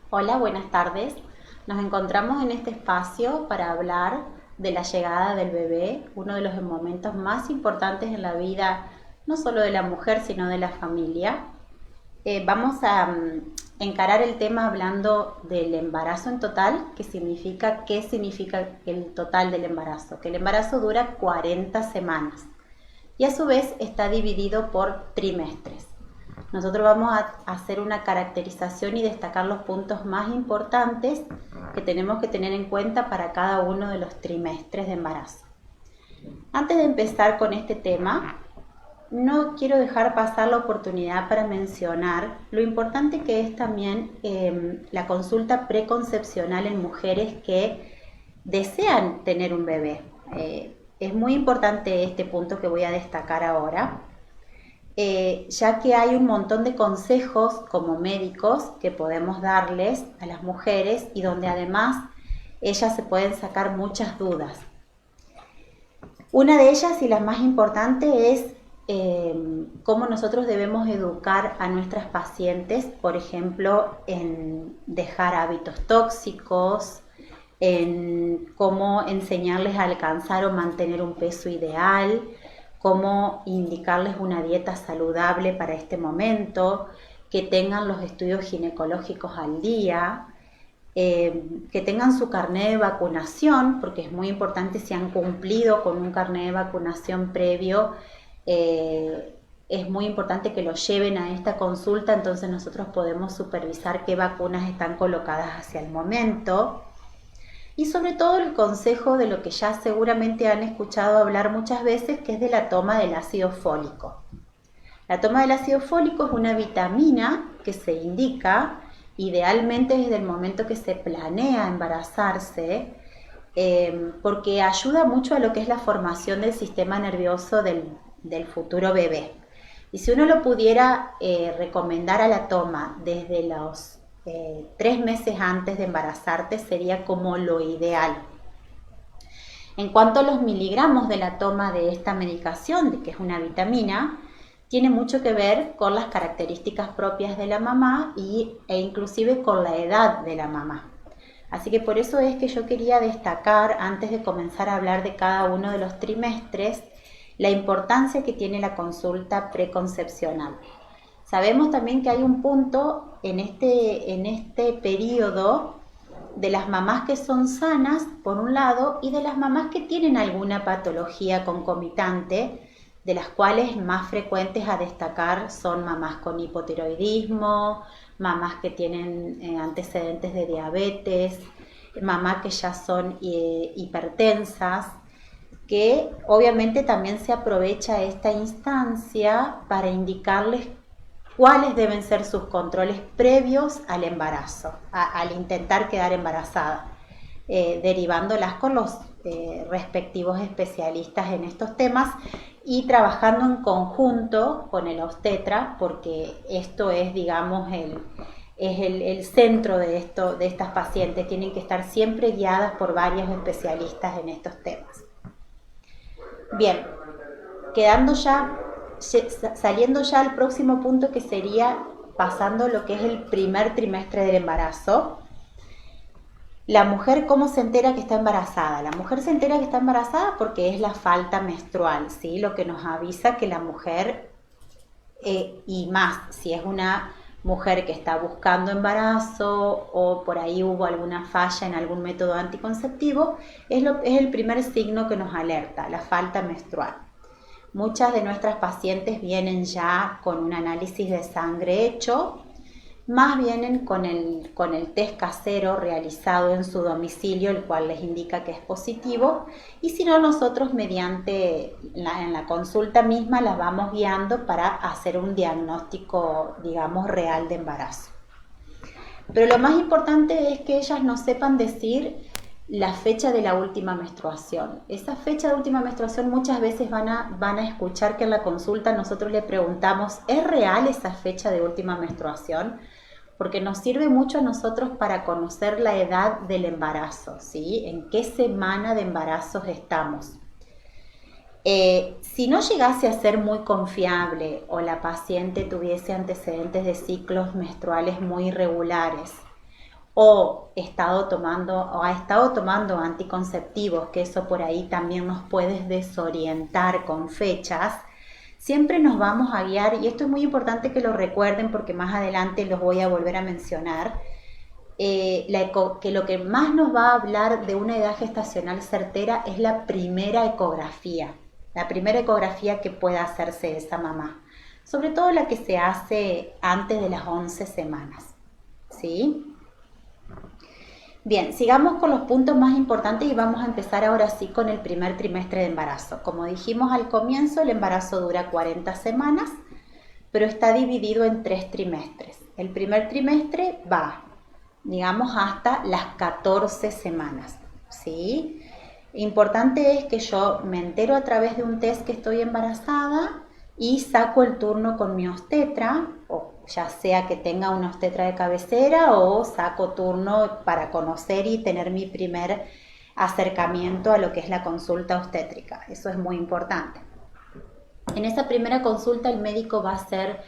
Hola, buenas tardes. Nos encontramos en este espacio para hablar de la llegada del bebé, uno de los momentos más importantes en la vida, no solo de la mujer, sino de la familia. Vamos a encarar el tema hablando del embarazo en total, qué significa el total del embarazo, que el embarazo dura 40 semanas y a su vez está dividido por trimestres. Nosotros vamos a hacer una caracterización y destacar los puntos más importantes que tenemos que tener en cuenta para cada uno de los trimestres de embarazo. Antes de empezar con este tema, no quiero dejar pasar la oportunidad para mencionar lo importante que es también la consulta preconcepcional en mujeres que desean tener un bebé. Es muy importante este punto que voy a destacar ahora, ya que hay un montón de consejos como médicos que podemos darles a las mujeres y donde además ellas se pueden sacar muchas dudas. Una de ellas y la más importante es cómo nosotros debemos educar a nuestras pacientes, por ejemplo, en dejar hábitos tóxicos, en cómo enseñarles a alcanzar o mantener un peso ideal, cómo indicarles una dieta saludable para este momento, que tengan los estudios ginecológicos al día, que tengan su carnet de vacunación, porque es muy importante si han cumplido con un carnet de vacunación previo, es muy importante que lo lleven a esta consulta, entonces nosotros podemos supervisar qué vacunas están colocadas hacia el momento. Y sobre todo el consejo de lo que ya seguramente han escuchado hablar muchas veces, que es de la toma del ácido fólico. La toma del ácido fólico es una vitamina que se indica idealmente desde el momento que se planea embarazarse, porque ayuda mucho a lo que es la formación del sistema nervioso del futuro bebé. Y si uno lo pudiera recomendar a la toma desde los 3 meses antes de embarazarte, sería como lo ideal. En cuanto a los miligramos de la toma de esta medicación, que es una vitamina, tiene mucho que ver con las características propias de la mamá e inclusive con la edad de la mamá. Así que por eso es que yo quería destacar, antes de comenzar a hablar de cada uno de los trimestres, la importancia que tiene la consulta preconcepcional. Sabemos también que hay un punto en este periodo de las mamás que son sanas, por un lado, y de las mamás que tienen alguna patología concomitante, de las cuales más frecuentes a destacar son mamás con hipotiroidismo, mamás que tienen antecedentes de diabetes, mamás que ya son hipertensas, que obviamente también se aprovecha esta instancia para indicarles cuáles deben ser sus controles previos al embarazo, al intentar quedar embarazada, derivándolas con los respectivos especialistas en estos temas y trabajando en conjunto con el obstetra, porque esto es, digamos, el centro de estas pacientes. Tienen que estar siempre guiadas por varios especialistas en estos temas. Bien, saliendo ya al próximo punto, que sería pasando lo que es el primer trimestre del embarazo. La mujer, ¿cómo se entera que está embarazada? La mujer se entera que está embarazada porque es la falta menstrual, ¿sí? Lo que nos avisa que la mujer, y más si es una mujer que está buscando embarazo o por ahí hubo alguna falla en algún método anticonceptivo, es el primer signo que nos alerta, la falta menstrual. Muchas de nuestras pacientes vienen ya con un análisis de sangre hecho, más vienen con el test casero realizado en su domicilio, el cual les indica que es positivo, y si no, nosotros mediante en la consulta misma las vamos guiando para hacer un diagnóstico, digamos, real de embarazo. Pero lo más importante es que ellas nos sepan decir la fecha de la última menstruación. Esa fecha de última menstruación muchas veces van a escuchar que en la consulta nosotros le preguntamos, ¿es real esa fecha de última menstruación? Porque nos sirve mucho a nosotros para conocer la edad del embarazo, ¿sí? En qué semana de embarazos estamos. Si no llegase a ser muy confiable o la paciente tuviese antecedentes de ciclos menstruales muy irregulares, o ha estado tomando anticonceptivos, que eso por ahí también nos puede desorientar con fechas, siempre nos vamos a guiar, y esto es muy importante que lo recuerden porque más adelante los voy a volver a mencionar, que lo que más nos va a hablar de una edad gestacional certera es la primera ecografía que pueda hacerse esa mamá, sobre todo la que se hace antes de las 11 semanas, ¿sí? Bien, sigamos con los puntos más importantes y vamos a empezar ahora sí con el primer trimestre de embarazo. Como dijimos al comienzo, el embarazo dura 40 semanas, pero está dividido en 3 trimestres. El primer trimestre va, digamos, hasta las 14 semanas, ¿sí? Importante es que yo me entero a través de un test que estoy embarazada y saco el turno con mi obstetra, o ya sea que tenga una obstetra de cabecera o saco turno para conocer y tener mi primer acercamiento a lo que es la consulta obstétrica. Eso es muy importante. En esa primera consulta el médico va a hacer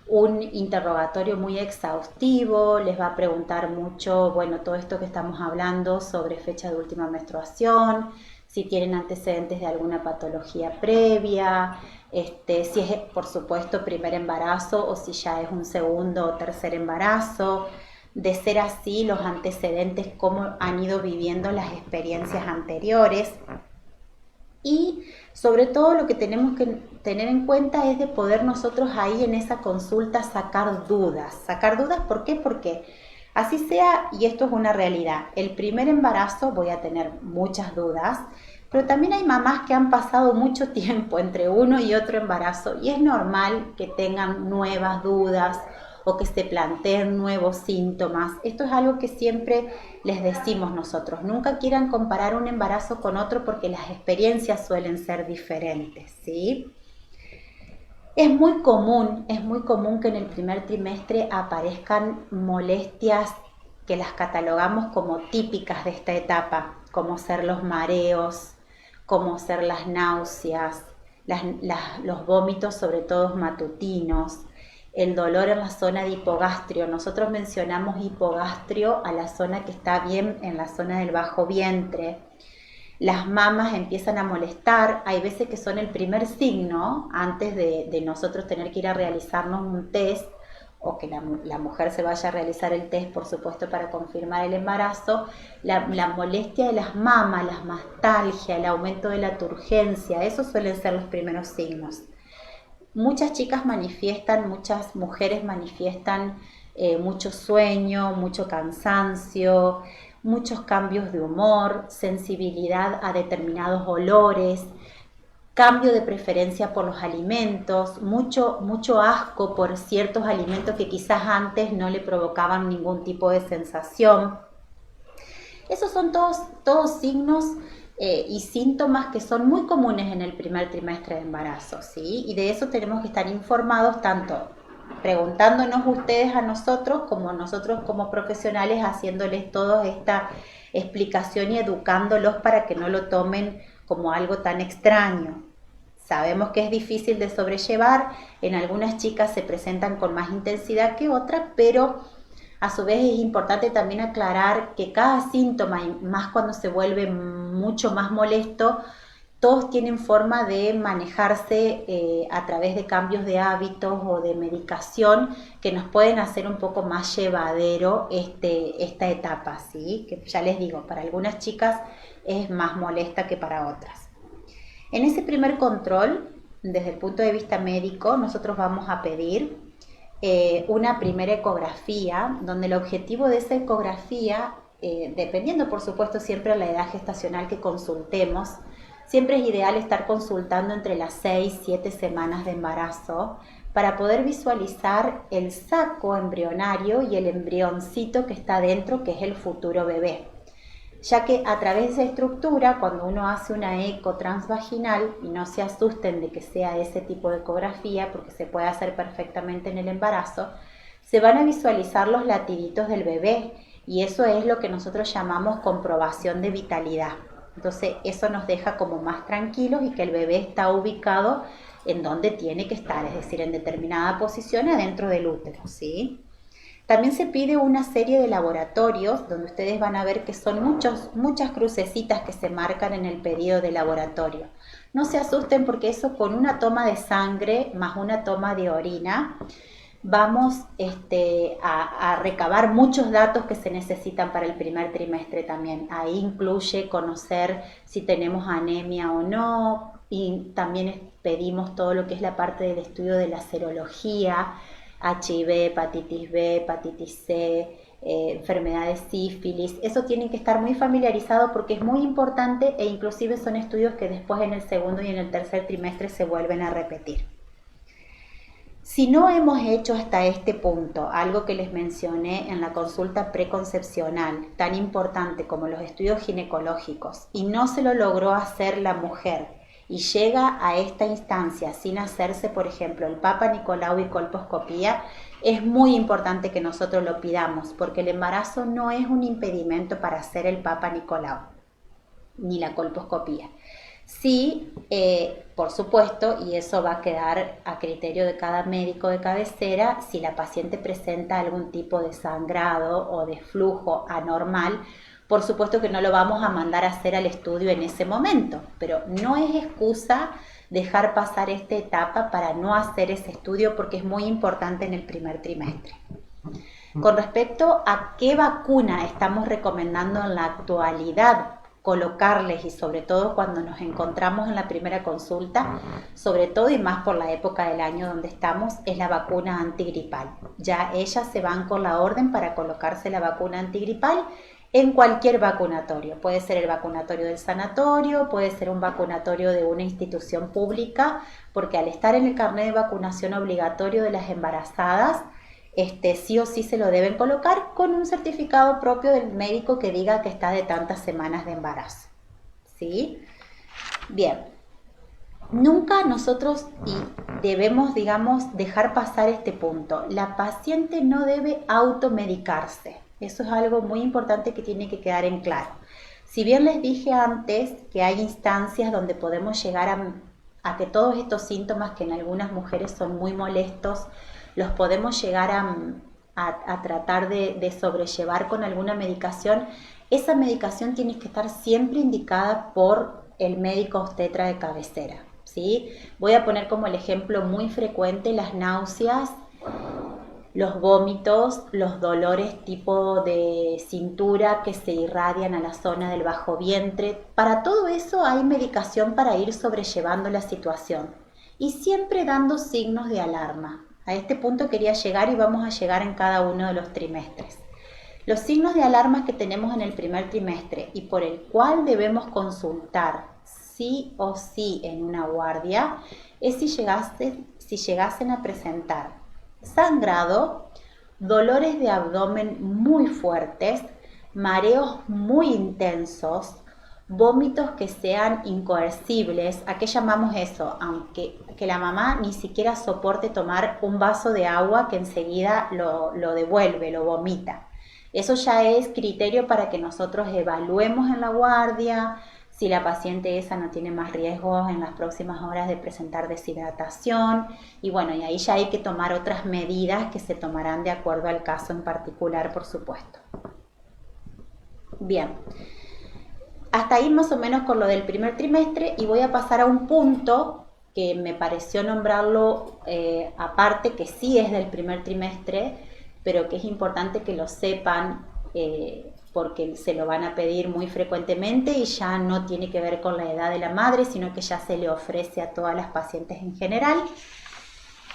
un interrogatorio muy exhaustivo, les va a preguntar mucho, bueno, todo esto que estamos hablando sobre fecha de última menstruación, si tienen antecedentes de alguna patología previa, si es, por supuesto, primer embarazo o si ya es un segundo o tercer embarazo. De ser así, los antecedentes, cómo han ido viviendo las experiencias anteriores. Y sobre todo lo que tenemos que tener en cuenta es de poder nosotros ahí en esa consulta sacar dudas. ¿Sacar dudas por qué? Porque así sea, y esto es una realidad, el primer embarazo voy a tener muchas dudas, pero también hay mamás que han pasado mucho tiempo entre uno y otro embarazo y es normal que tengan nuevas dudas o que se planteen nuevos síntomas. Esto es algo que siempre les decimos nosotros. Nunca quieran comparar un embarazo con otro porque las experiencias suelen ser diferentes, ¿sí? Es muy común que en el primer trimestre aparezcan molestias que las catalogamos como típicas de esta etapa, como ser los mareos, como ser las náuseas, los vómitos, sobre todo matutinos, el dolor en la zona de hipogastrio. Nosotros mencionamos hipogastrio a la zona que está bien en la zona del bajo vientre. Las mamas empiezan a molestar, hay veces que son el primer signo antes de nosotros tener que ir a realizarnos un test o que la mujer se vaya a realizar el test, por supuesto, para confirmar el embarazo. La molestia de las mamas, la mastalgia, el aumento de la turgencia, esos suelen ser los primeros signos. Muchas chicas manifiestan, muchas mujeres manifiestan mucho sueño, mucho cansancio, muchos cambios de humor, sensibilidad a determinados olores, cambio de preferencia por los alimentos, mucho asco por ciertos alimentos que quizás antes no le provocaban ningún tipo de sensación. Esos son todos signos y síntomas que son muy comunes en el primer trimestre de embarazo, ¿sí? Y de eso tenemos que estar informados tanto preguntándonos ustedes a nosotros como profesionales, haciéndoles toda esta explicación y educándolos para que no lo tomen como algo tan extraño. Sabemos que es difícil de sobrellevar, en algunas chicas se presentan con más intensidad que otras, pero a su vez es importante también aclarar que cada síntoma, y más cuando se vuelve mucho más molesto, todos tienen forma de manejarse a través de cambios de hábitos o de medicación que nos pueden hacer un poco más llevadero esta etapa, ¿sí? Que ya les digo, para algunas chicas es más molesta que para otras. En ese primer control, desde el punto de vista médico, nosotros vamos a pedir una primera ecografía, donde el objetivo de esa ecografía, dependiendo por supuesto siempre de la edad gestacional que consultemos, siempre es ideal estar consultando entre las 6 y 7 semanas de embarazo para poder visualizar el saco embrionario y el embrioncito que está dentro, que es el futuro bebé. Ya que a través de esa estructura, cuando uno hace una eco transvaginal, y no se asusten de que sea ese tipo de ecografía, porque se puede hacer perfectamente en el embarazo, se van a visualizar los latiditos del bebé, y eso es lo que nosotros llamamos comprobación de vitalidad. Entonces eso nos deja como más tranquilos y que el bebé está ubicado en donde tiene que estar, es decir, en determinada posición adentro del útero, ¿sí? También se pide una serie de laboratorios donde ustedes van a ver que son muchas crucecitas que se marcan en el pedido de laboratorio. No se asusten porque eso con una toma de sangre más una toma de orina vamos a recabar muchos datos que se necesitan para el primer trimestre también. Ahí incluye conocer si tenemos anemia o no, y también pedimos todo lo que es la parte del estudio de la serología, HIV, hepatitis B, hepatitis C, enfermedad de sífilis. Eso tienen que estar muy familiarizados porque es muy importante e inclusive son estudios que después en el segundo y en el tercer trimestre se vuelven a repetir. Si no hemos hecho hasta este punto algo que les mencioné en la consulta preconcepcional, tan importante como los estudios ginecológicos, y no se lo logró hacer la mujer y llega a esta instancia sin hacerse, por ejemplo, el Papa Nicolau y colposcopía, es muy importante que nosotros lo pidamos, porque el embarazo no es un impedimento para hacer el Papa Nicolau ni la colposcopía. Sí, por supuesto, y eso va a quedar a criterio de cada médico de cabecera, si la paciente presenta algún tipo de sangrado o de flujo anormal, por supuesto que no lo vamos a mandar a hacer al estudio en ese momento, pero no es excusa dejar pasar esta etapa para no hacer ese estudio porque es muy importante en el primer trimestre. Con respecto a qué vacuna estamos recomendando en la actualidad colocarles, y sobre todo cuando nos encontramos en la primera consulta, sobre todo y más por la época del año donde estamos, es la vacuna antigripal. Ya ellas se van con la orden para colocarse la vacuna antigripal en cualquier vacunatorio. Puede ser el vacunatorio del sanatorio, puede ser un vacunatorio de una institución pública, porque al estar en el carnet de vacunación obligatorio de las embarazadas, sí o sí se lo deben colocar con un certificado propio del médico que diga que está de tantas semanas de embarazo. ¿Sí? Bien. Nunca nosotros debemos, dejar pasar este punto. La paciente no debe automedicarse. Eso es algo muy importante que tiene que quedar en claro. Si bien les dije antes que hay instancias donde podemos llegar a que todos estos síntomas que en algunas mujeres son muy molestos, los podemos llegar a tratar de sobrellevar con alguna medicación, esa medicación tiene que estar siempre indicada por el médico obstetra de cabecera, ¿sí? Voy a poner como el ejemplo muy frecuente las náuseas, los vómitos, los dolores tipo de cintura que se irradian a la zona del bajo vientre. Para todo eso hay medicación para ir sobrellevando la situación y siempre dando signos de alarma. A este punto quería llegar y vamos a llegar en cada uno de los trimestres. Los signos de alarma que tenemos en el primer trimestre y por el cual debemos consultar sí o sí en una guardia es si llegasen a presentar sangrado, dolores de abdomen muy fuertes, mareos muy intensos, vómitos que sean incoercibles. ¿A qué llamamos eso? Aunque que la mamá ni siquiera soporte tomar un vaso de agua que enseguida lo devuelve, lo vomita. Eso ya es criterio para que nosotros evaluemos en la guardia si la paciente esa no tiene más riesgos en las próximas horas de presentar deshidratación, y bueno, y ahí ya hay que tomar otras medidas que se tomarán de acuerdo al caso en particular, por supuesto. Bien, hasta ahí más o menos con lo del primer trimestre, y voy a pasar a un punto que me pareció nombrarlo aparte, que sí es del primer trimestre, pero que es importante que lo sepan porque se lo van a pedir muy frecuentemente y ya no tiene que ver con la edad de la madre, sino que ya se le ofrece a todas las pacientes en general,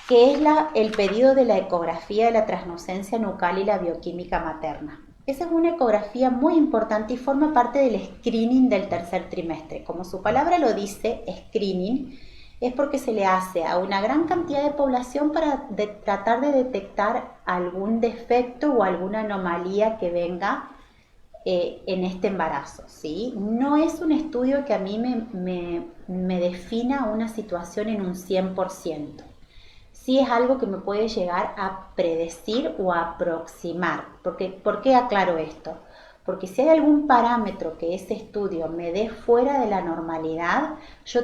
que es el pedido de la ecografía de la transnucencia nucal y la bioquímica materna. Esa es una ecografía muy importante y forma parte del screening del tercer trimestre. Como su palabra lo dice, screening, es porque se le hace a una gran cantidad de población para tratar de detectar algún defecto o alguna anomalía que venga en este embarazo, ¿sí? No es un estudio que a mí me defina una situación en un 100%. Sí es algo que me puede llegar a predecir o a aproximar. ¿Por qué aclaro esto? Porque si hay algún parámetro que ese estudio me dé fuera de la normalidad, yo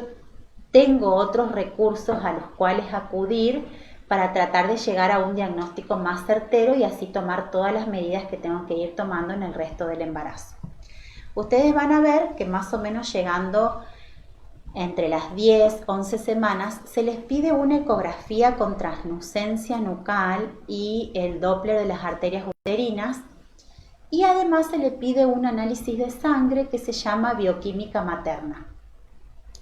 tengo otros recursos a los cuales acudir para tratar de llegar a un diagnóstico más certero y así tomar todas las medidas que tengo que ir tomando en el resto del embarazo. Ustedes van a ver que más o menos llegando entre las 10, 11 semanas se les pide una ecografía con translucencia nucal y el Doppler de las arterias uterinas, y además se le pide un análisis de sangre que se llama bioquímica materna.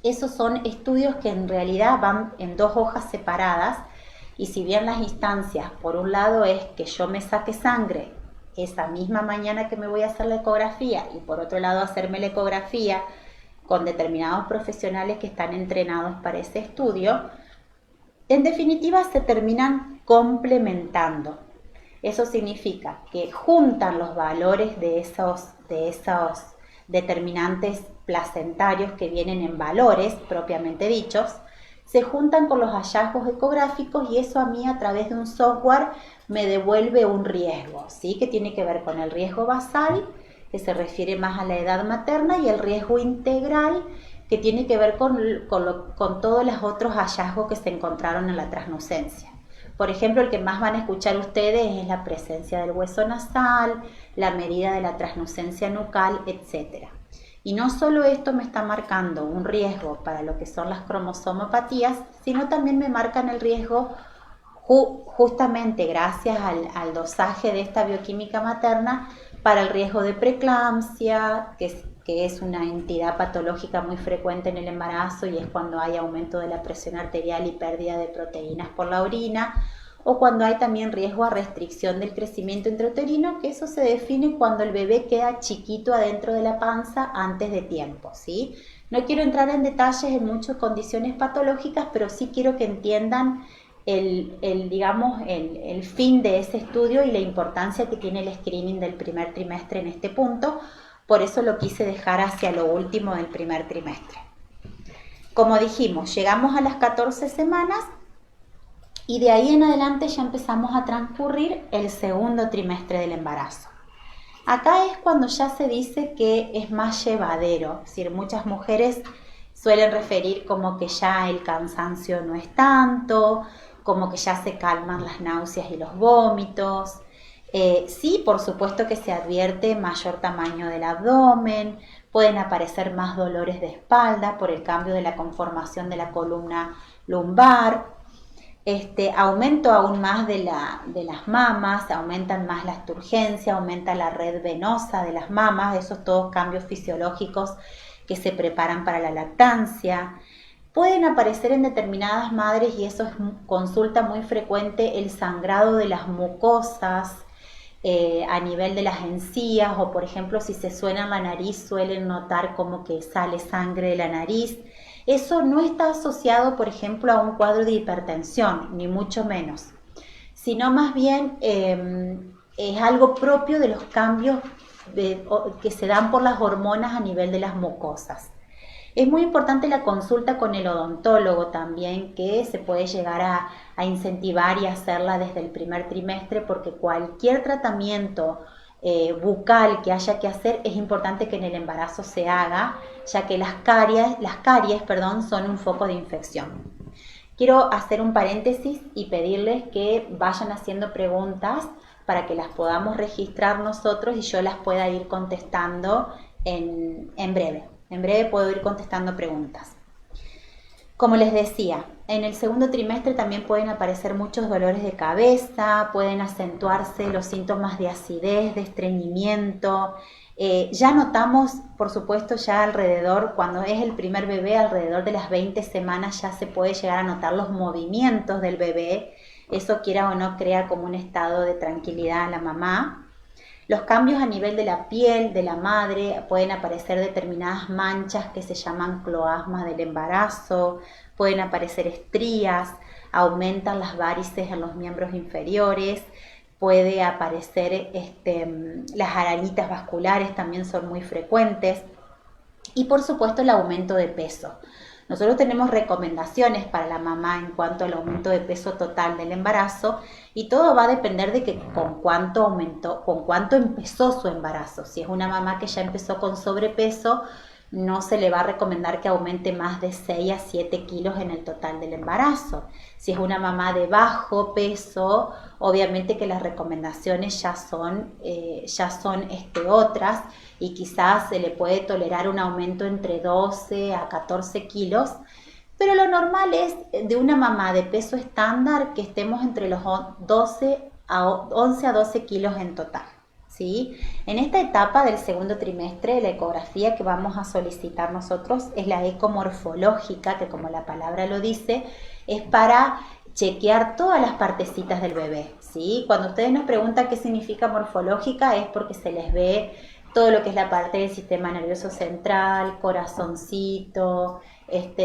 Esos son estudios que en realidad van en 2 hojas separadas, y si bien las instancias, por un lado es que yo me saque sangre esa misma mañana que me voy a hacer la ecografía, y por otro lado hacerme la ecografía con determinados profesionales que están entrenados para ese estudio, en definitiva se terminan complementando. Eso significa que juntan los valores de esos determinantes placentarios que vienen en valores propiamente dichos, se juntan con los hallazgos ecográficos, y eso a mí a través de un software me devuelve un riesgo, ¿sí? Que tiene que ver con el riesgo basal, que se refiere más a la edad materna, y el riesgo integral, que tiene que ver con todos los otros hallazgos que se encontraron en la translucencia. Por ejemplo, el que más van a escuchar ustedes es la presencia del hueso nasal, la medida de la translucencia nucal, etc. Y no solo esto me está marcando un riesgo para lo que son las cromosomopatías, sino también me marcan el riesgo justamente gracias al dosaje de esta bioquímica materna para el riesgo de preeclampsia, que es una entidad patológica muy frecuente en el embarazo, y es cuando hay aumento de la presión arterial y pérdida de proteínas por la orina, o cuando hay también riesgo a restricción del crecimiento intrauterino, que eso se define cuando el bebé queda chiquito adentro de la panza antes de tiempo, ¿sí? No quiero entrar en detalles en muchas condiciones patológicas, pero sí quiero que entiendan el fin de ese estudio y la importancia que tiene el screening del primer trimestre en este punto. Por eso lo quise dejar hacia lo último del primer trimestre. Como dijimos, llegamos a las 14 semanas y de ahí en adelante ya empezamos a transcurrir el segundo trimestre del embarazo. Acá es cuando ya se dice que es más llevadero, es decir, muchas mujeres suelen referir como que ya el cansancio no es tanto, como que ya se calman las náuseas y los vómitos. Sí, por supuesto que se advierte mayor tamaño del abdomen, pueden aparecer más dolores de espalda por el cambio de la conformación de la columna lumbar, aumento aún más de las mamas, aumentan más las turgencias, aumenta la red venosa de las mamas, esos todos cambios fisiológicos que se preparan para la lactancia. Pueden aparecer en determinadas madres, y eso es consulta muy frecuente, el sangrado de las mucosas a nivel de las encías, o por ejemplo si se suena la nariz suelen notar como que sale sangre de la nariz. Eso no está asociado, por ejemplo, a un cuadro de hipertensión, ni mucho menos, sino más bien es algo propio de los cambios que se dan por las hormonas a nivel de las mucosas. Es muy importante la consulta con el odontólogo también, que se puede llegar a incentivar y hacerla desde el primer trimestre, porque cualquier tratamiento bucal que haya que hacer es importante que en el embarazo se haga, ya que las caries, son un foco de infección. Quiero hacer un paréntesis y pedirles que vayan haciendo preguntas para que las podamos registrar nosotros y yo las pueda ir contestando en breve. En breve puedo ir contestando preguntas. Como les decía, en el segundo trimestre también pueden aparecer muchos dolores de cabeza, pueden acentuarse los síntomas de acidez, de estreñimiento. Ya notamos, por supuesto, ya alrededor, cuando es el primer bebé, alrededor de las 20 semanas ya se puede llegar a notar los movimientos del bebé. Eso, quiera o no, crea como un estado de tranquilidad a la mamá. Los cambios a nivel de la piel de la madre, pueden aparecer determinadas manchas que se llaman cloasma del embarazo, pueden aparecer estrías, aumentan las varices en los miembros inferiores, puede aparecer las arañitas vasculares, también son muy frecuentes, y por supuesto el aumento de peso. Nosotros tenemos recomendaciones para la mamá en cuanto al aumento de peso total del embarazo, y todo va a depender de con cuánto empezó su embarazo. Si es una mamá que ya empezó con sobrepeso, no se le va a recomendar que aumente más de 6 a 7 kilos en el total del embarazo. Si es una mamá de bajo peso, obviamente que las recomendaciones ya son otras, y quizás se le puede tolerar un aumento entre 12 a 14 kilos, pero lo normal es de una mamá de peso estándar que estemos entre los 11 a 12 kilos en total, ¿sí? En esta etapa del segundo trimestre, la ecografía que vamos a solicitar nosotros es la ecomorfológica, que como la palabra lo dice, es para chequear todas las partecitas del bebé, ¿sí? Cuando ustedes nos preguntan qué significa morfológica, es porque se les ve todo lo que es la parte del sistema nervioso central, corazoncito,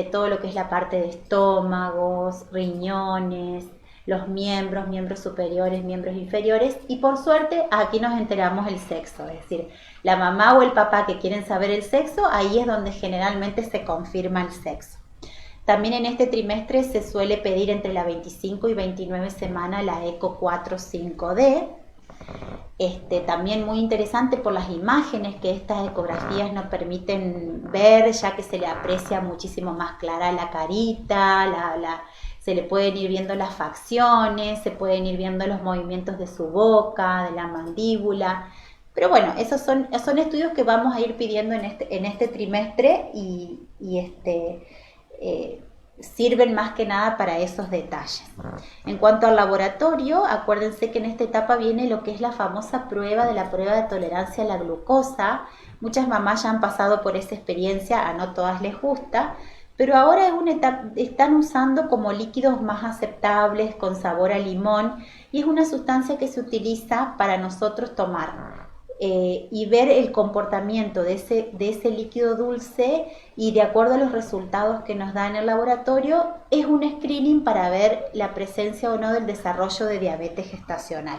todo lo que es la parte de estómagos, riñones, los miembros superiores, miembros inferiores, y por suerte aquí nos enteramos el sexo, es decir, la mamá o el papá que quieren saber el sexo, ahí es donde generalmente se confirma el sexo. También en este trimestre se suele pedir entre la 25 y 29 semana la eco 4-5D. También muy interesante por las imágenes que estas ecografías nos permiten ver, ya que se le aprecia muchísimo más clara la carita, se le pueden ir viendo las facciones, se pueden ir viendo los movimientos de su boca, de la mandíbula. Pero bueno, esos son estudios que vamos a ir pidiendo en este trimestre y sirven más que nada para esos detalles. En cuanto al laboratorio, acuérdense que en esta etapa viene lo que es la famosa prueba de tolerancia a la glucosa. Muchas mamás ya han pasado por esa experiencia, a no todas les gusta, pero ahora es una etapa, están usando como líquidos más aceptables, con sabor a limón, y es una sustancia que se utiliza para nosotros tomar y ver el comportamiento de ese líquido dulce, y de acuerdo a los resultados que nos da en el laboratorio, es un screening para ver la presencia o no del desarrollo de diabetes gestacional.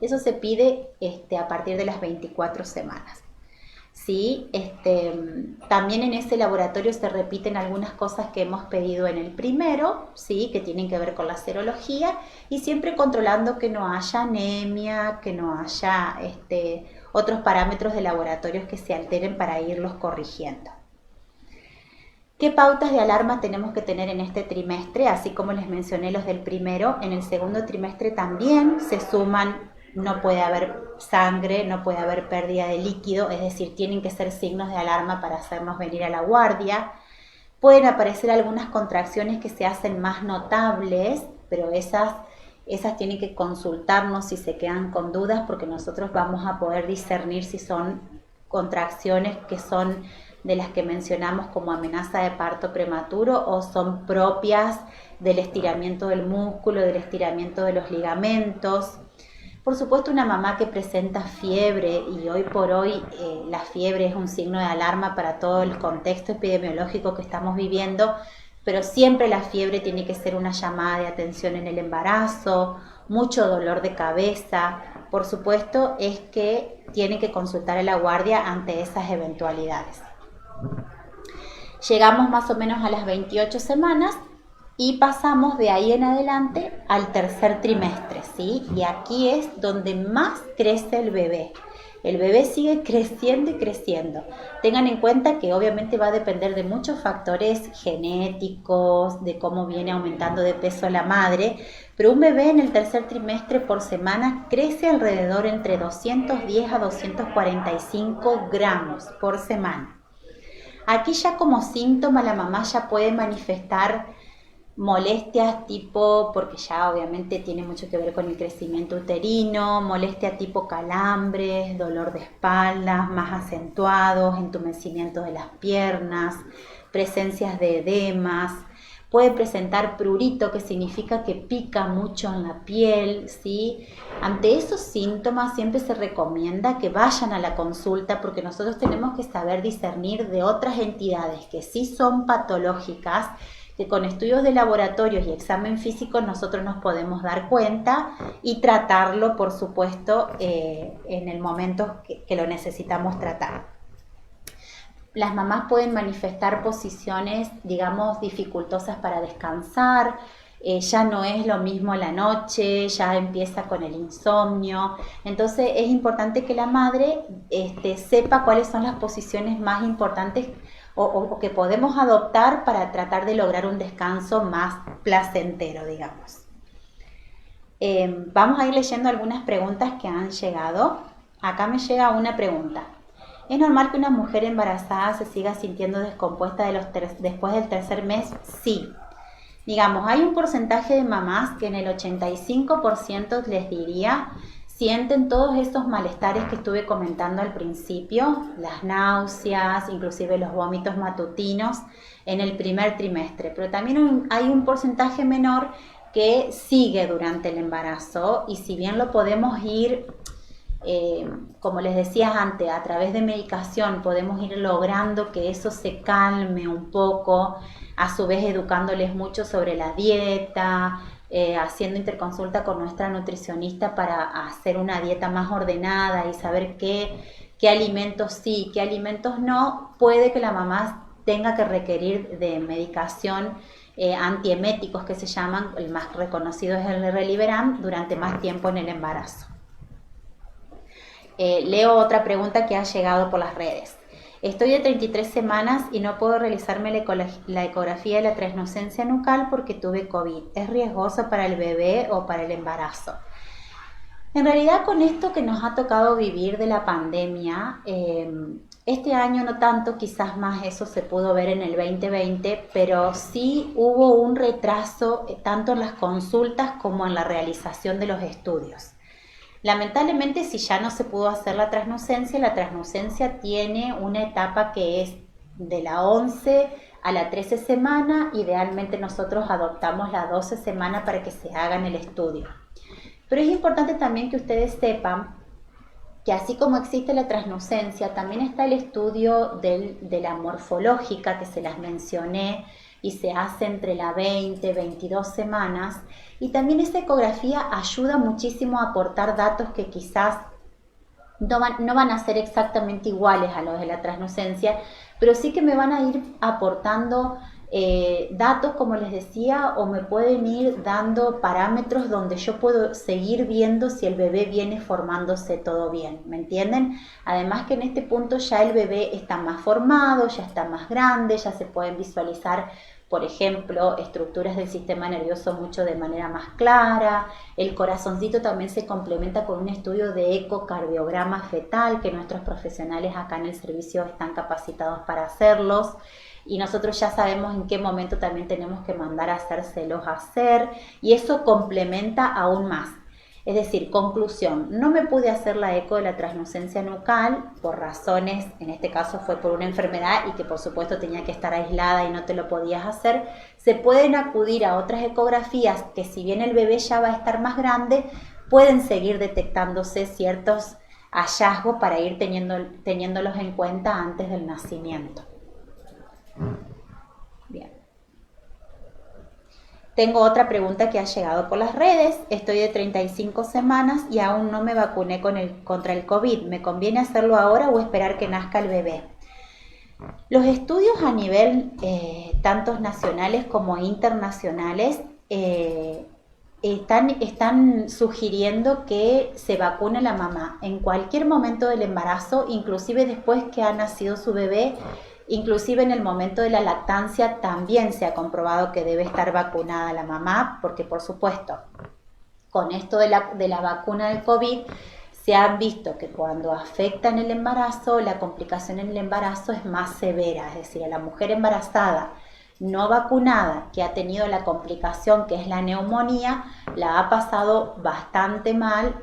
Eso se pide a partir de las 24 semanas. ¿Sí? También en ese laboratorio se repiten algunas cosas que hemos pedido en el primero, ¿sí? Que tienen que ver con la serología, y siempre controlando que no haya anemia, que no haya otros parámetros de laboratorios que se alteren para irlos corrigiendo. ¿Qué pautas de alarma tenemos que tener en este trimestre? Así como les mencioné los del primero, en el segundo trimestre también se suman. No puede haber sangre, no puede haber pérdida de líquido, es decir, tienen que ser signos de alarma para hacernos venir a la guardia. Pueden aparecer algunas contracciones que se hacen más notables, pero esas tienen que consultarnos si se quedan con dudas, porque nosotros vamos a poder discernir si son contracciones que son de las que mencionamos como amenaza de parto prematuro o son propias del estiramiento del músculo, del estiramiento de los ligamentos. Por supuesto, una mamá que presenta fiebre, y hoy por hoy la fiebre es un signo de alarma para todo el contexto epidemiológico que estamos viviendo, pero siempre la fiebre tiene que ser una llamada de atención en el embarazo, mucho dolor de cabeza, por supuesto es que tiene que consultar a la guardia ante esas eventualidades. Llegamos más o menos a las 28 semanas y pasamos de ahí en adelante al tercer trimestre, ¿sí? Y aquí es donde más crece el bebé. El bebé sigue creciendo y creciendo. Tengan en cuenta que obviamente va a depender de muchos factores genéticos, de cómo viene aumentando de peso la madre, pero un bebé en el tercer trimestre por semana crece alrededor entre 210 a 245 gramos por semana. Aquí ya como síntoma la mamá ya puede manifestar molestias tipo, porque ya obviamente tiene mucho que ver con el crecimiento uterino, molestia tipo calambres, dolor de espalda más acentuados, entumecimiento de las piernas, presencias de edemas, puede presentar prurito, que significa que pica mucho en la piel, ¿sí? Ante esos síntomas siempre se recomienda que vayan a la consulta, porque nosotros tenemos que saber discernir de otras entidades que sí son patológicas, que con estudios de laboratorios y examen físico nosotros nos podemos dar cuenta y tratarlo, por supuesto, en el momento que lo necesitamos tratar. Las mamás pueden manifestar posiciones, digamos, dificultosas para descansar, ya no es lo mismo la noche, ya empieza con el insomnio. Entonces es importante que la madre sepa cuáles son las posiciones más importantes o que podemos adoptar para tratar de lograr un descanso más placentero, digamos. Vamos a ir leyendo algunas preguntas que han llegado. Acá me llega una pregunta. ¿Es normal que una mujer embarazada se siga sintiendo descompuesta después del tercer mes? Sí. Digamos, hay un porcentaje de mamás que en el 85% les diría sienten todos esos malestares que estuve comentando al principio, las náuseas, inclusive los vómitos matutinos en el primer trimestre. Pero también hay un porcentaje menor que sigue durante el embarazo y si bien lo podemos ir, como les decía antes, a través de medicación podemos ir logrando que eso se calme un poco, a su vez educándoles mucho sobre la dieta, haciendo interconsulta con nuestra nutricionista para hacer una dieta más ordenada y saber qué alimentos sí, qué alimentos no, puede que la mamá tenga que requerir de medicación antieméticos que se llaman, el más reconocido es el Reliberam, durante más tiempo en el embarazo. Leo otra pregunta que ha llegado por las redes. Estoy de 33 semanas y no puedo realizarme la ecografía de la translucencia nucal porque tuve COVID. ¿Es riesgoso para el bebé o para el embarazo? En realidad, con esto que nos ha tocado vivir de la pandemia, este año no tanto, quizás más eso se pudo ver en el 2020, pero sí hubo un retraso tanto en las consultas como en la realización de los estudios. Lamentablemente, si ya no se pudo hacer la translucencia tiene una etapa que es de la 11 a la 13 semana. Idealmente nosotros adoptamos la 12 semana para que se hagan el estudio. Pero es importante también que ustedes sepan que así como existe la translucencia, también está el estudio de la morfológica que se las mencioné y se hace entre la 20 y 22 semanas. Y también esta ecografía ayuda muchísimo a aportar datos que quizás no van a ser exactamente iguales a los de la translucencia, pero sí que me van a ir aportando datos, como les decía, o me pueden ir dando parámetros donde yo puedo seguir viendo si el bebé viene formándose todo bien, ¿me entienden? Además que en este punto ya el bebé está más formado, ya está más grande, ya se pueden visualizar, por ejemplo, estructuras del sistema nervioso mucho de manera más clara. El corazoncito también se complementa con un estudio de ecocardiograma fetal que nuestros profesionales acá en el servicio están capacitados para hacerlos. Y nosotros ya sabemos en qué momento también tenemos que mandar a hacérselos hacer y eso complementa aún más. Es decir, conclusión, no me pude hacer la eco de la translucencia nucal por razones, en este caso fue por una enfermedad y que por supuesto tenía que estar aislada y no te lo podías hacer. Se pueden acudir a otras ecografías que si bien el bebé ya va a estar más grande, pueden seguir detectándose ciertos hallazgos para ir teniéndolos en cuenta antes del nacimiento. Bien. Tengo otra pregunta que ha llegado por las redes. Estoy de 35 semanas y aún no me vacuné contra el COVID. ¿Me conviene hacerlo ahora o esperar que nazca el bebé? Los estudios a nivel tanto nacionales como internacionales están sugiriendo que se vacune la mamá en cualquier momento del embarazo, inclusive después que ha nacido su bebé. Inclusive en el momento de la lactancia también se ha comprobado que debe estar vacunada la mamá, porque por supuesto, con esto de la vacuna del COVID, se ha visto que cuando afecta en el embarazo, la complicación en el embarazo es más severa, es decir, a la mujer embarazada no vacunada que ha tenido la complicación que es la neumonía, la ha pasado bastante mal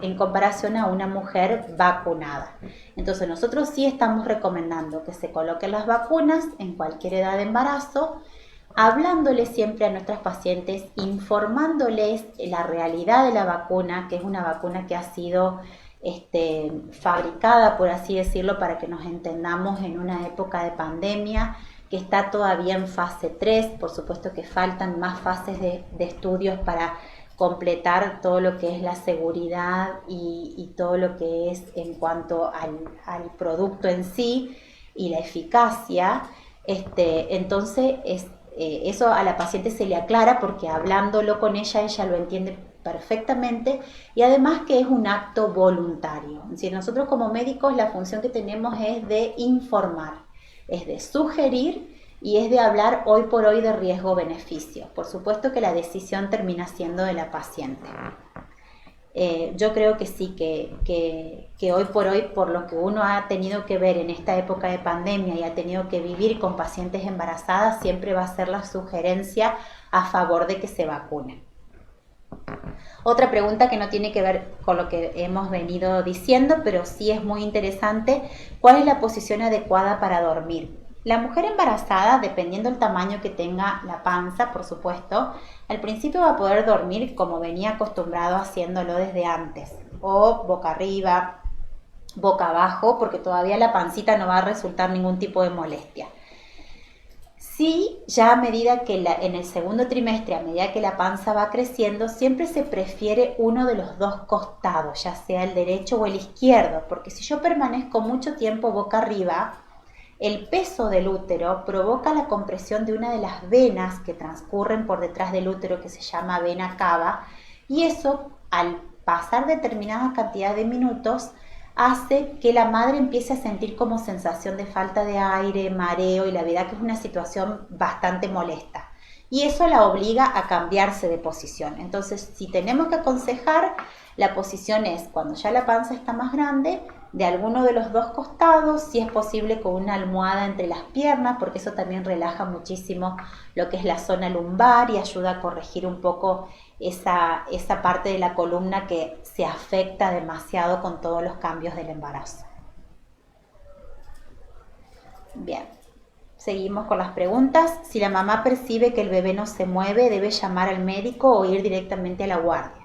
en comparación a una mujer vacunada. Entonces nosotros sí estamos recomendando que se coloquen las vacunas en cualquier edad de embarazo, hablándoles siempre a nuestras pacientes, informándoles la realidad de la vacuna, que es una vacuna que ha sido fabricada, por así decirlo, para que nos entendamos en una época de pandemia, que está todavía en fase 3, por supuesto que faltan más fases de estudios para completar todo lo que es la seguridad y todo lo que es en cuanto al producto en sí y la eficacia. Entonces Eso a la paciente se le aclara porque hablándolo con ella lo entiende perfectamente, y además que es un acto voluntario. Es decir, nosotros como médicos la función que tenemos es de informar, es de sugerir y es de hablar hoy por hoy de riesgo-beneficio. Por supuesto que la decisión termina siendo de la paciente. Yo creo que sí, que hoy por hoy, por lo que uno ha tenido que ver en esta época de pandemia y ha tenido que vivir con pacientes embarazadas, siempre va a ser la sugerencia a favor de que se vacunen. Otra pregunta que no tiene que ver con lo que hemos venido diciendo, pero sí es muy interesante: ¿cuál es la posición adecuada para dormir? La mujer embarazada, dependiendo del tamaño que tenga la panza, por supuesto, al principio va a poder dormir como venía acostumbrado haciéndolo desde antes, o boca arriba, boca abajo, porque todavía la pancita no va a resultar ningún tipo de molestia. Sí, ya a medida que en el segundo trimestre, a medida que la panza va creciendo, siempre se prefiere uno de los dos costados, ya sea el derecho o el izquierdo, porque si yo permanezco mucho tiempo boca arriba, el peso del útero provoca la compresión de una de las venas que transcurren por detrás del útero, que se llama vena cava, y eso, al pasar determinada cantidad de minutos, hace que la madre empiece a sentir como sensación de falta de aire, mareo, y la verdad que es una situación bastante molesta. Y eso la obliga a cambiarse de posición. Entonces, si tenemos que aconsejar, la posición es, cuando ya la panza está más grande, de alguno de los dos costados, si es posible con una almohada entre las piernas, porque eso también relaja muchísimo lo que es la zona lumbar y ayuda a corregir un poco esa parte de la columna que se afecta demasiado con todos los cambios del embarazo. Bien, seguimos con las preguntas. Si la mamá percibe que el bebé no se mueve, ¿debe llamar al médico o ir directamente a la guardia?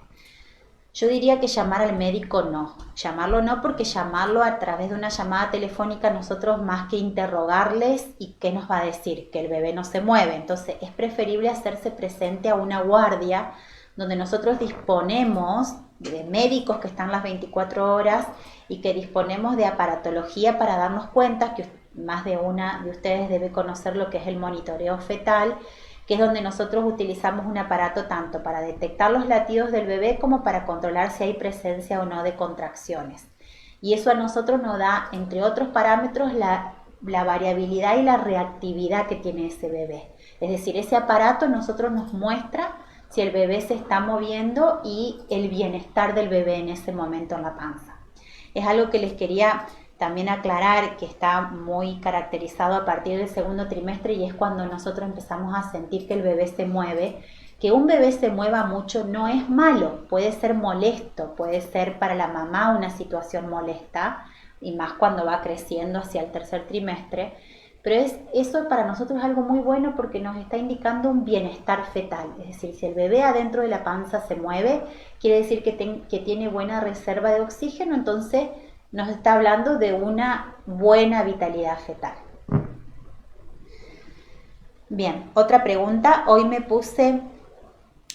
Yo diría que llamar al médico no. Llamarlo no, porque llamarlo a través de una llamada telefónica, nosotros más que interrogarles y qué nos va a decir, que el bebé no se mueve. Entonces es preferible hacerse presente a una guardia donde nosotros disponemos de médicos que están las 24 horas y que disponemos de aparatología para darnos cuenta, que más de una de ustedes debe conocer lo que es el monitoreo fetal, que es donde nosotros utilizamos un aparato tanto para detectar los latidos del bebé como para controlar si hay presencia o no de contracciones. Y eso a nosotros nos da, entre otros parámetros, la variabilidad y la reactividad que tiene ese bebé. Es decir, ese aparato a nosotros nos muestra si el bebé se está moviendo y el bienestar del bebé en ese momento en la panza. Es algo que les quería también aclarar, que está muy caracterizado a partir del segundo trimestre, y es cuando nosotros empezamos a sentir que el bebé se mueve. Que un bebé se mueva mucho no es malo, puede ser molesto, puede ser para la mamá una situación molesta, y más cuando va creciendo hacia el tercer trimestre, pero eso para nosotros es algo muy bueno porque nos está indicando un bienestar fetal. Es decir, si el bebé adentro de la panza se mueve, quiere decir que tiene buena reserva de oxígeno, entonces nos está hablando de una buena vitalidad fetal. Bien, otra pregunta. Hoy me puse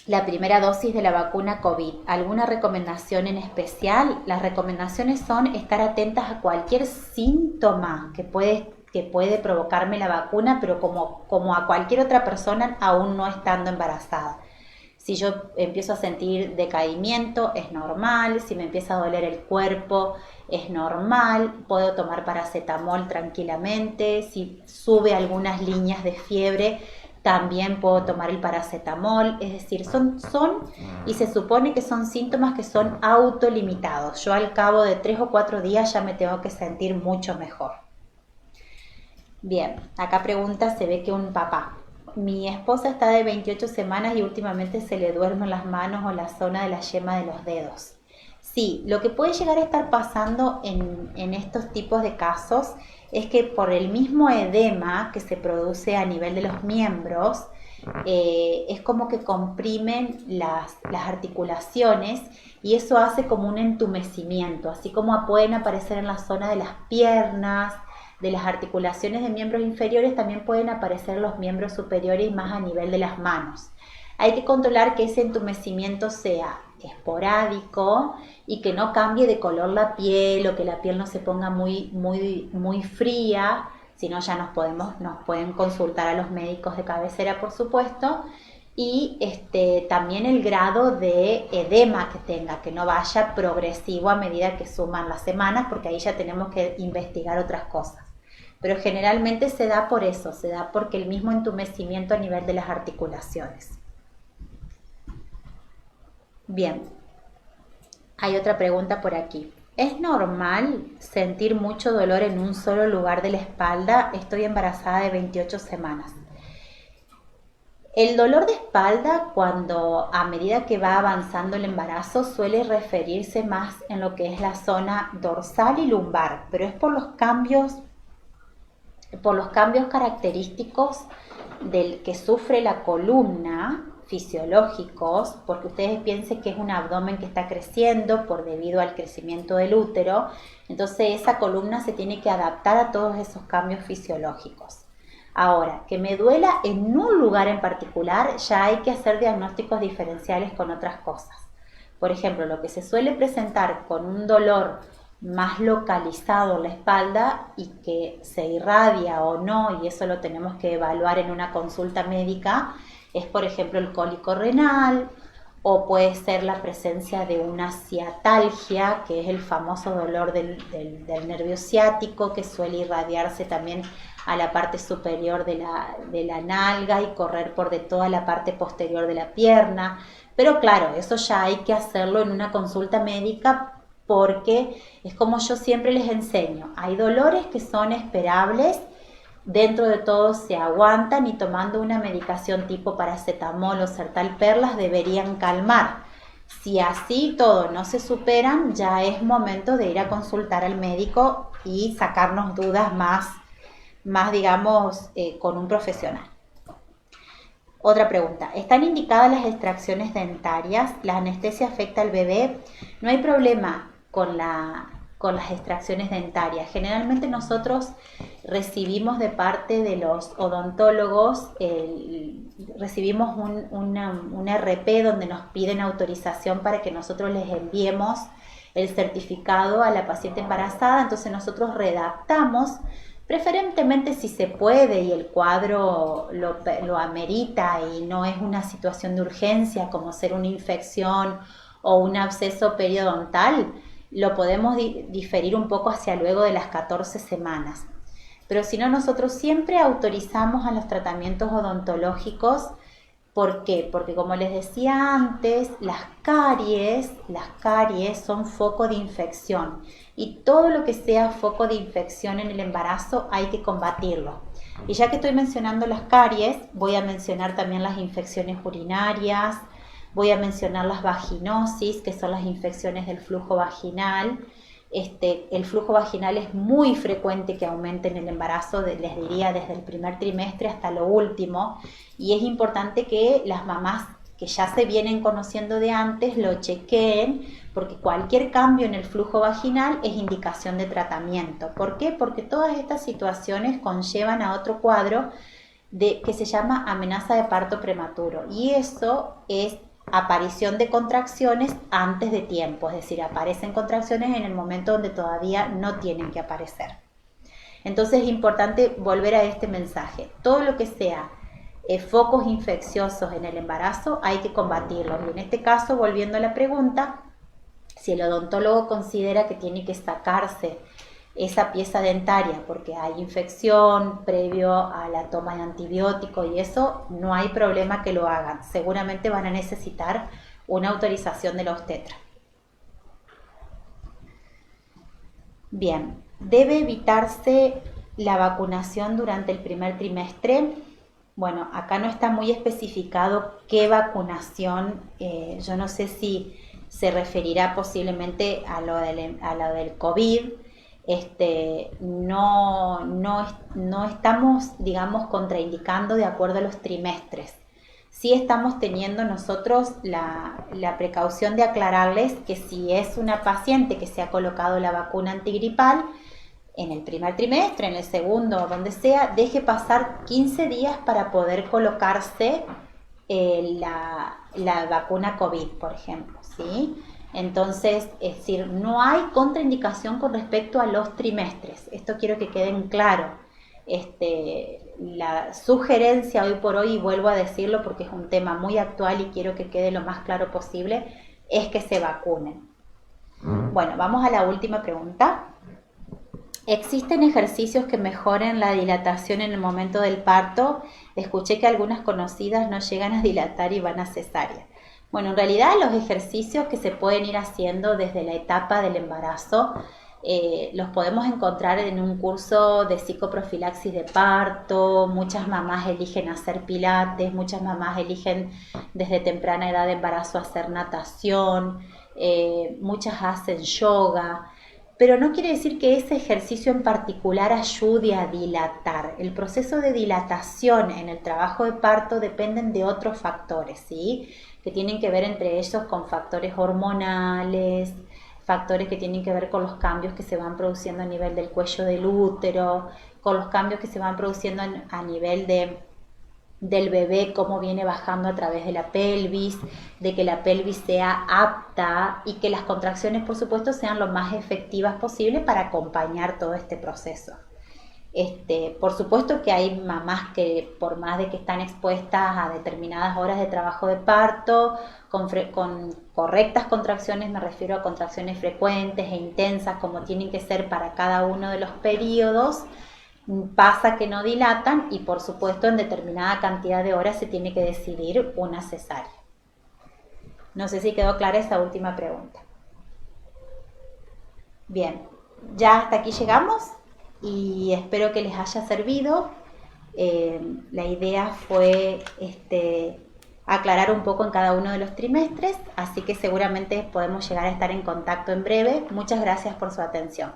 la primera dosis de la vacuna COVID. ¿Alguna recomendación en especial? Las recomendaciones son estar atentas a cualquier síntoma que puede provocarme la vacuna, pero como a cualquier otra persona aún no estando embarazada. Si yo empiezo a sentir decaimiento, es normal. Si me empieza a doler el cuerpo, es normal. Puedo tomar paracetamol tranquilamente. Si sube algunas líneas de fiebre, también puedo tomar el paracetamol. Es decir, son y se supone que son síntomas que son autolimitados. Yo al cabo de 3 o 4 días ya me tengo que sentir mucho mejor. Bien, acá pregunta, se ve que un papá. Mi esposa está de 28 semanas y últimamente se le duermen las manos o la zona de la yema de los dedos. Sí, lo que puede llegar a estar pasando en estos tipos de casos es que por el mismo edema que se produce a nivel de los miembros, es como que comprimen las articulaciones, y eso hace como un entumecimiento, así como pueden aparecer en la zona de las piernas, de las articulaciones de miembros inferiores, también pueden aparecer los miembros superiores y más a nivel de las manos. Hay que controlar que ese entumecimiento sea esporádico y que no cambie de color la piel, o que la piel no se ponga muy fría, Si no, ya nos pueden consultar a los médicos de cabecera, por supuesto, y también el grado de edema que tenga, que no vaya progresivo a medida que suman las semanas, porque ahí ya tenemos que investigar otras cosas. Pero generalmente se da por eso, se da porque el mismo entumecimiento a nivel de las articulaciones. Bien, hay otra pregunta por aquí. ¿Es normal sentir mucho dolor en un solo lugar de la espalda? Estoy embarazada de 28 semanas. El dolor de espalda, cuando a medida que va avanzando el embarazo, suele referirse más en lo que es la zona dorsal y lumbar, pero es por los cambios característicos del que sufre la columna, fisiológicos, porque ustedes piensen que es un abdomen que está creciendo debido al crecimiento del útero, entonces esa columna se tiene que adaptar a todos esos cambios fisiológicos. Ahora, que me duela en un lugar en particular, ya hay que hacer diagnósticos diferenciales con otras cosas. Por ejemplo, lo que se suele presentar con un dolor más localizado en la espalda y que se irradia o no, y eso lo tenemos que evaluar en una consulta médica, es por ejemplo el cólico renal, o puede ser la presencia de una ciatalgia, que es el famoso dolor del nervio ciático, que suele irradiarse también a la parte superior de la nalga y correr por de toda la parte posterior de la pierna. Pero claro, eso ya hay que hacerlo en una consulta médica, porque es como yo siempre les enseño, hay dolores que son esperables, dentro de todo se aguantan y tomando una medicación tipo paracetamol o sertalperlas deberían calmar. Si así todo no se superan, ya es momento de ir a consultar al médico y sacarnos dudas más digamos, con un profesional. Otra pregunta, ¿están indicadas las extracciones dentarias? ¿La anestesia afecta al bebé? No hay problema con las extracciones dentarias. Generalmente nosotros recibimos de parte de los odontólogos, recibimos un RP donde nos piden autorización para que nosotros les enviemos el certificado a la paciente embarazada. Entonces nosotros redactamos, preferentemente si se puede y el cuadro lo amerita y no es una situación de urgencia como ser una infección o un absceso periodontal, lo podemos diferir un poco hacia luego de las 14 semanas. Pero si no, nosotros siempre autorizamos a los tratamientos odontológicos. ¿Por qué? Porque como les decía antes, las caries son foco de infección y todo lo que sea foco de infección en el embarazo hay que combatirlo. Y ya que estoy mencionando las caries, voy a mencionar también las infecciones urinarias, voy a mencionar las vaginosis, que son las infecciones del flujo vaginal. El flujo vaginal es muy frecuente que aumente en el embarazo, les diría desde el primer trimestre hasta lo último, y es importante que las mamás que ya se vienen conociendo de antes lo chequeen, porque cualquier cambio en el flujo vaginal es indicación de tratamiento. ¿Por qué? Porque todas estas situaciones conllevan a otro cuadro que se llama amenaza de parto prematuro, y eso es aparición de contracciones antes de tiempo, es decir, aparecen contracciones en el momento donde todavía no tienen que aparecer. Entonces es importante volver a este mensaje. Todo lo que sea focos infecciosos en el embarazo hay que combatirlos. Y en este caso, volviendo a la pregunta, si el odontólogo considera que tiene que sacarse esa pieza dentaria porque hay infección previo a la toma de antibiótico y eso, no hay problema que lo hagan. Seguramente van a necesitar una autorización de la obstetra. Bien, ¿debe evitarse la vacunación durante el primer trimestre? Bueno, acá no está muy especificado qué vacunación, yo no sé si se referirá posiblemente a lo del COVID. No estamos, digamos, contraindicando de acuerdo a los trimestres. Sí estamos teniendo nosotros la precaución de aclararles que si es una paciente que se ha colocado la vacuna antigripal, en el primer trimestre, en el segundo, donde sea, deje pasar 15 días para poder colocarse la vacuna COVID, por ejemplo, ¿sí? Entonces, es decir, no hay contraindicación con respecto a los trimestres. Esto quiero que queden claro. La sugerencia hoy por hoy, y vuelvo a decirlo porque es un tema muy actual y quiero que quede lo más claro posible, es que se vacunen. Bueno, vamos a la última pregunta. ¿Existen ejercicios que mejoren la dilatación en el momento del parto? Escuché que algunas conocidas no llegan a dilatar y van a cesárea. Bueno, en realidad los ejercicios que se pueden ir haciendo desde la etapa del embarazo los podemos encontrar en un curso de psicoprofilaxis de parto. Muchas mamás eligen hacer pilates, muchas mamás eligen desde temprana edad de embarazo hacer natación, muchas hacen yoga. Pero no quiere decir que ese ejercicio en particular ayude a dilatar. El proceso de dilatación en el trabajo de parto dependen de otros factores, ¿sí? Que tienen que ver entre ellos con factores hormonales, factores que tienen que ver con los cambios que se van produciendo a nivel del cuello del útero, con los cambios que se van produciendo a nivel del bebé, cómo viene bajando a través de la pelvis, de que la pelvis sea apta y que las contracciones, por supuesto, sean lo más efectivas posible para acompañar todo este proceso. Por supuesto que hay mamás que, por más de que están expuestas a determinadas horas de trabajo de parto, con correctas contracciones, me refiero a contracciones frecuentes e intensas como tienen que ser para cada uno de los periodos, pasa que no dilatan y por supuesto en determinada cantidad de horas se tiene que decidir una cesárea. No sé si quedó clara esa última pregunta. Bien, ya hasta aquí llegamos y espero que les haya servido. La idea fue aclarar un poco en cada uno de los trimestres, así que seguramente podemos llegar a estar en contacto en breve. Muchas gracias por su atención.